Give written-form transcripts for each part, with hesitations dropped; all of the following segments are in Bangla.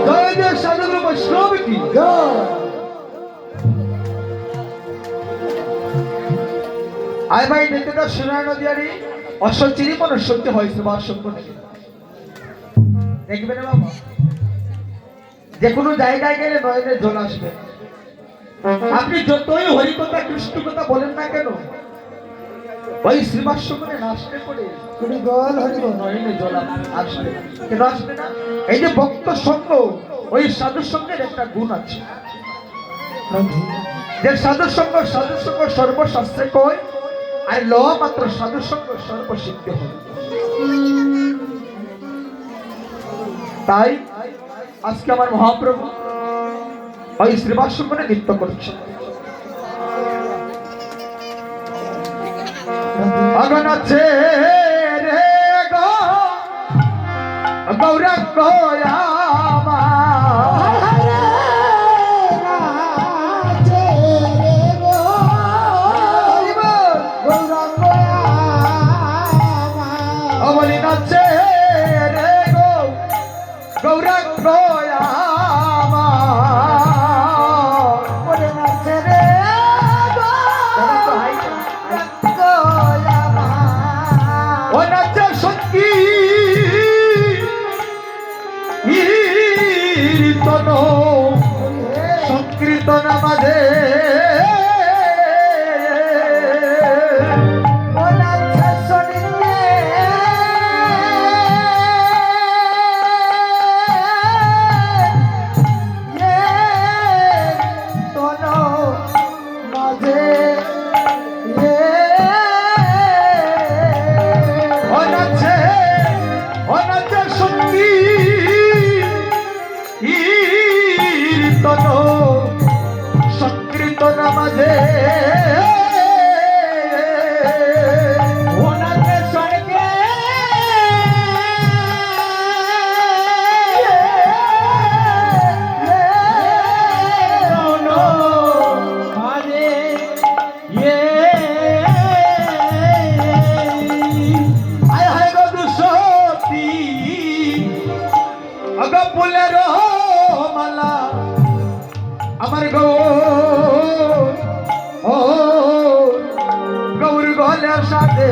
জয় জয় সাধুগুরু বৈষ্ণব কি আয় ভাই নেতাটা সোনার নদিয়ারি অসল চিনি মনে সত্যি হয়েছে বা অসভ্য নাকি দেখবে না বাবা যে কোনো জায়গায় গেলে নয়নের জল আসবে আপনি যতই হরিকথা কৃষ্ণ কথা বলেন না কেন ওই শ্রীবাস করে নাচতে পড়ে নয়নের জল আসবে কেন আসবে না এই যে ভক্ত সঙ্গ ওই সাধু সঙ্গের একটা গুণ আছে যে সাধু সঙ্গ সর্বশাস্ত্রে কয় আর ল মাত্র সাধু সঙ্গ সর্বসিদ্ধ হয় তাই আজকে আমার মহাপ্রভু ওই শ্রীবাস করে নৃত্য করছে আগুন আছে রে গো গৌরাঙ্গ বলি নাচে রে গো গৌরাঙ্গ সংকীর্তন মাঝে সংকীর্তন মাঝে ফুলের মালা আমার গৌর গলের সাথে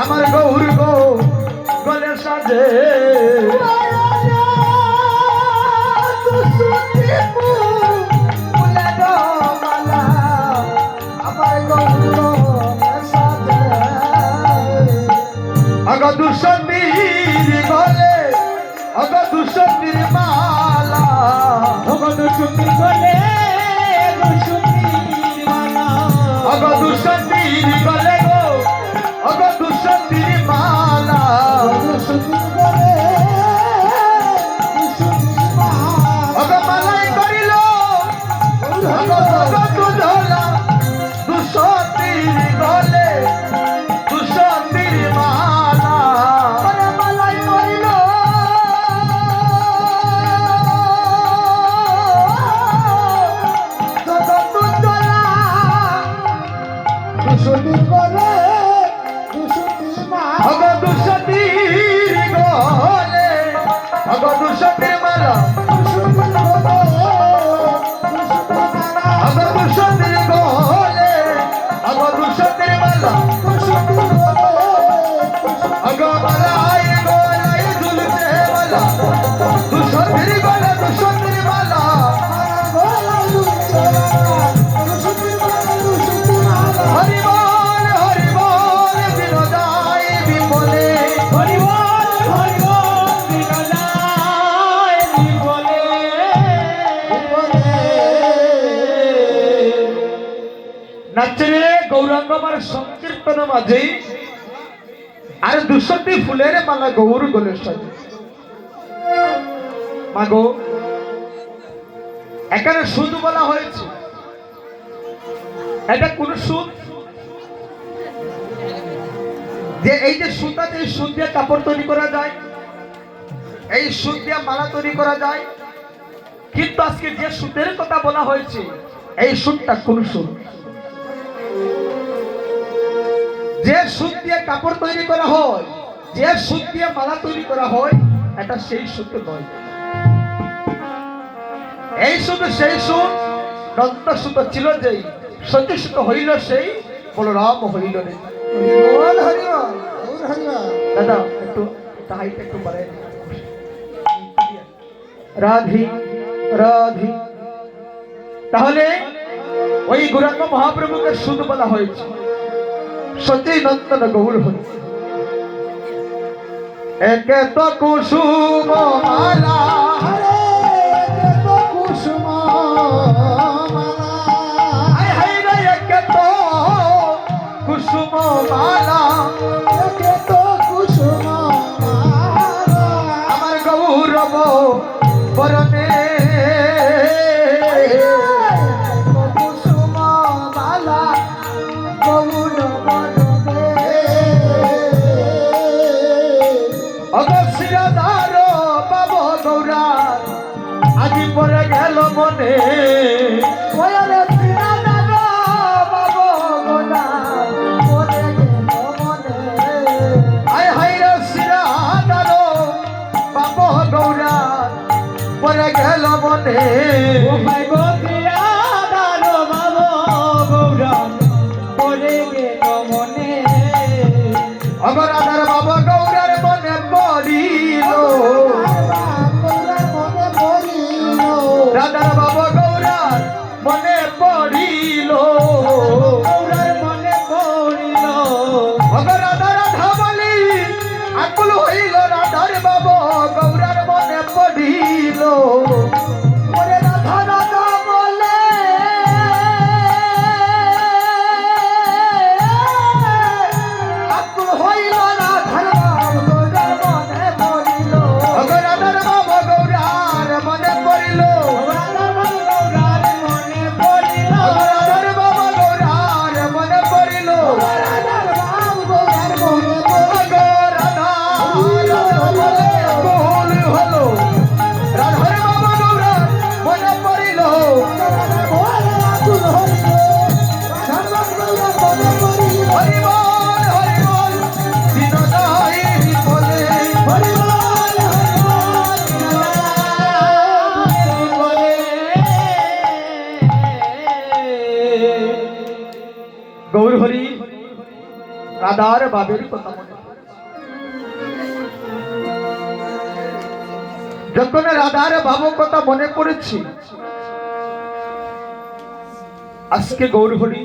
আমার গৌর গলের সাথে অগ দুসন্দির গলে অগ দুসন্দির মালা অগ দুসন্দির গলে অগ দুসন্দির গলে গো অগ দুসন্দির মালা অগ মালাই করিল অগ দুধলা দুসন্দির গলে দুসন্দির মালা মালাই করিল দুসন্দির গলে অগ দুসন্দির গলে অগ দুসন্দির মালা অগ দুসন্দির গলে অগ দুসন্দির মালা অগ মালাই গলায় ঝুলছে মালা দুসন্দির গলে দুসন্দির মালা হরি বল বিনোদায় বিমলে হরি বল বিনোদায় বিমলে নাচে গৌরাঙ্গ আমার সংকীর্তন মাঝে আর দুসন্দি ফুলের মালা গৌর গলের সাথে মাগো এখানে সুদ বলা হয়েছে এটা কোন সুদ যে এই যে সুতা, যে সুত দিয়ে কাপড় তৈরি করা যায়, এই সুত দিয়ে মালা তৈরি করা যায়, কিন্তু আজকে যে সুতের কথা বলা হয়েছে এই সুতটা কোন সুত? যে সুত দিয়ে কাপড় তৈরি করা হয়, যে সুত দিয়ে মালা তৈরি করা হয়, এটা সেই সুত নয়। এই সুত সেই সুত দন্ত সুত ছিল, যেই সত্য সুত হইল সেই বলরাম হইল রে। দাদা একটু হাইটা একটু বাড়াই। রাধি রাধি। তাহলে ওই গৌরাঙ্গ মহাপ্রভুকে সুত বলা হয়েছে, সত্যি নন্দন গৌর হরি। একে তো কুসুম মালা, কুসুম একে তো কুসুম মালা, একে তো কুসুম আমার গৌরব বরণে কুসুম মালা গৌরব অগস্যদার বাব গৌরা আজি পরে গেল মনে। পরে গেল মনে অগরাধার বাবা গৌরার মনে পড়িল, রাধার বাবা গৌরার মনে পড়িল, মনে পড়িল অগরাধা রাধা বলি আকুল হইল, রাধার বাবা গৌরার মনে পড়িল। রাধা রাধা বলে আকুল হইল, রাধার বাবা গৌরার মনে পড়িল, রাধার বাবা গৌরার মনে পড়িল, রাধার বাবা গৌরার মনে পড়িল, রাধার বাবা গৌরার মনে পড়িল। রাধা বলে ভুল হলো, রাধার বাবা গৌরার মনে পড়িল, হরি বল হরি বল বিনোদাই বলে, হরি বল গৌর হরি। রাধার বাবের কথা মনে যখন রাধার বাবুর কথা মনে পড়েছি, আজকে গৌর হরি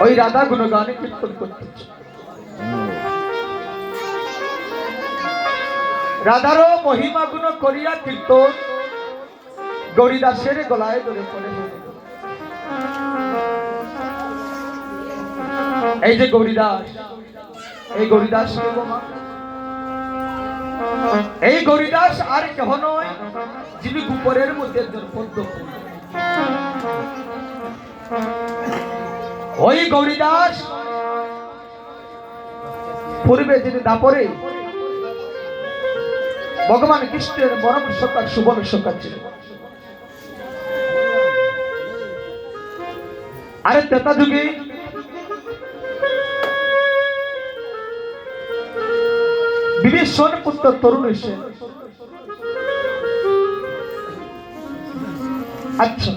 ওই রাধা গুণগানে কীর্তন করতেছে। রাধারও মহিমা গুণ করিয়া কীর্তন গৌরীদাসের গলায় ধরে পড়ে। এই যে গৌরীদাস, এই গৌরীদাস এই গৌরীদাস আর কেহ নয়, যিনি গোপরের মধ্যে একজন পদ্ম ফুল। ওই গৌরীদাস পূর্বে যিনি দাপরে ভগবান কৃষ্ণের মরম সত্তা সুবল সত্তা ছিল। আরে ত্রেতা যুগে বিভীষণ পুত্র তরুণ সেন। আচ্ছা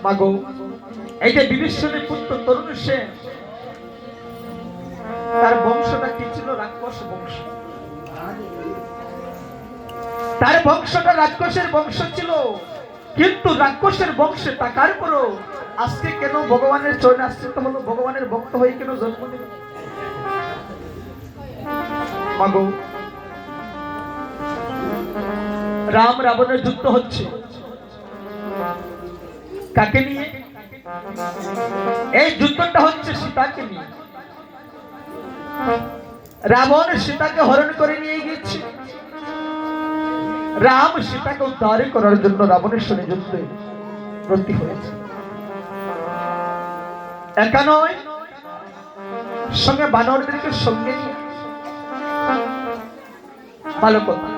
মাগো, এই যে বিভীষণের পুত্র তরুণ সেন, তার বংশটা কি ছিল? রাক্ষস বংশ। তার বংশটা রাক্ষসের বংশ ছিল, কিন্তু রাক্ষসের বংশে থাকার পরও আজকে কেন ভগবানের চরণে আশ্রিত হলো, ভগবানের ভক্ত হয়ে কেন জন্ম নিল? মাগো, রাম রাবণের যুদ্ধ হচ্ছে, কাকে নিয়ে? এই যুদ্ধটা হচ্ছে সীতাকে নিয়ে। রাবণ সীতাকে হরণ করে নিয়ে গিয়েছে, রাম সীতাকে উদ্ধার করার জন্য রাবণের সঙ্গে যুদ্ধে ব্রতী হয়েছে। একা নয়, সঙ্গে বানরদেরকে সঙ্গে নিয়ে। ভালো কথা।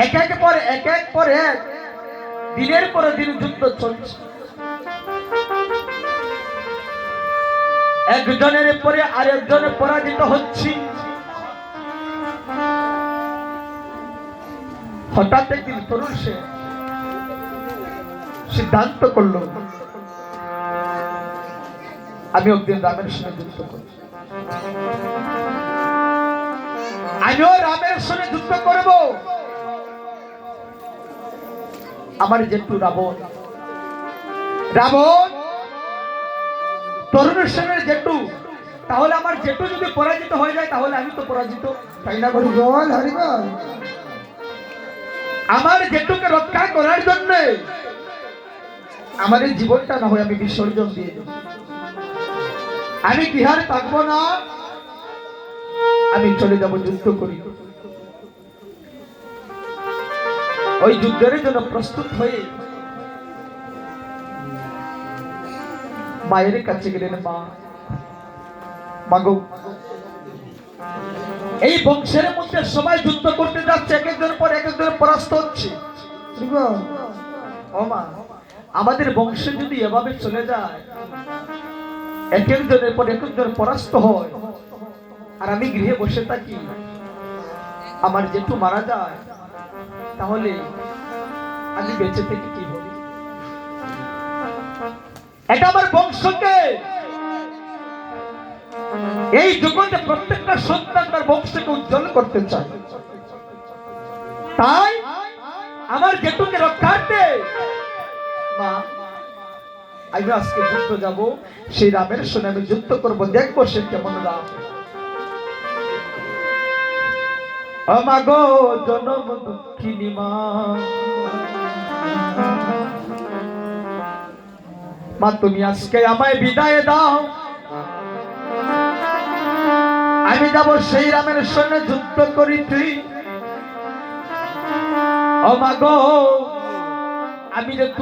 এক এক পর এক দিনের পর দিন যুদ্ধ চলছে। একজনের পরে আরেকজনে পরাজিত হচ্ছে। হঠাৎ একদিন তরুণ সে সিদ্ধান্ত করলো, আমি একদিন রামের সঙ্গে যুদ্ধ করব। আমিও রামের সঙ্গে যুদ্ধ করব। আমার জেঠু রাবণ তরুণ সেনের জেঠু, তাহলে আমার জেঠু যদি পরাজিত হয়ে যায় তাহলে আমি তো পরাজিত, তাই না? হরিবল হরিবল। আমার জেঠুকে রক্ষা করার জন্য আমার এই জীবনটা না হয় আমি বিসর্জন দিয়ে দেব। আমি বিহারে থাকবো না, আমি চলে যাব যুদ্ধ করি। ওই যুদ্ধের জন্য প্রস্তুত হয়ে মায়ের কাছে গেলেন। মা গো, এই বংশের মধ্যে সবাই যুদ্ধ করতে যাচ্ছে, এক একজন পর এক একজন পরাস্ত হচ্ছে। ও মা, আমাদের বংশে যদি এভাবে চলে যায়, এক একজনের পর এক একজন পরাস্ত হয়, আর আমি গৃহে বসে থাকি, আমার জেঠু মারা যায়, তাহলে আমি বেঁচে থেকে কি হবে? এটা আমার বংশকে, এই জগতে প্রত্যেকটা সন্তান তার বংশকে উজ্জ্বল করতে চায়। তাই আমার জেঠুকে রক্ষার্থে মা আমি আজকে যুদ্ধ যাব, সেই রামের সঙ্গে আমি যুদ্ধ করব, দেখবো সে কেমন রাম। আমাগো জনম দুঃখিনী মা, মা তুমি আজকে আমায় বিদায় দাও, আমি যাব সেই রামের সঙ্গে যুদ্ধ করিতে। ও মা গো, আমি যে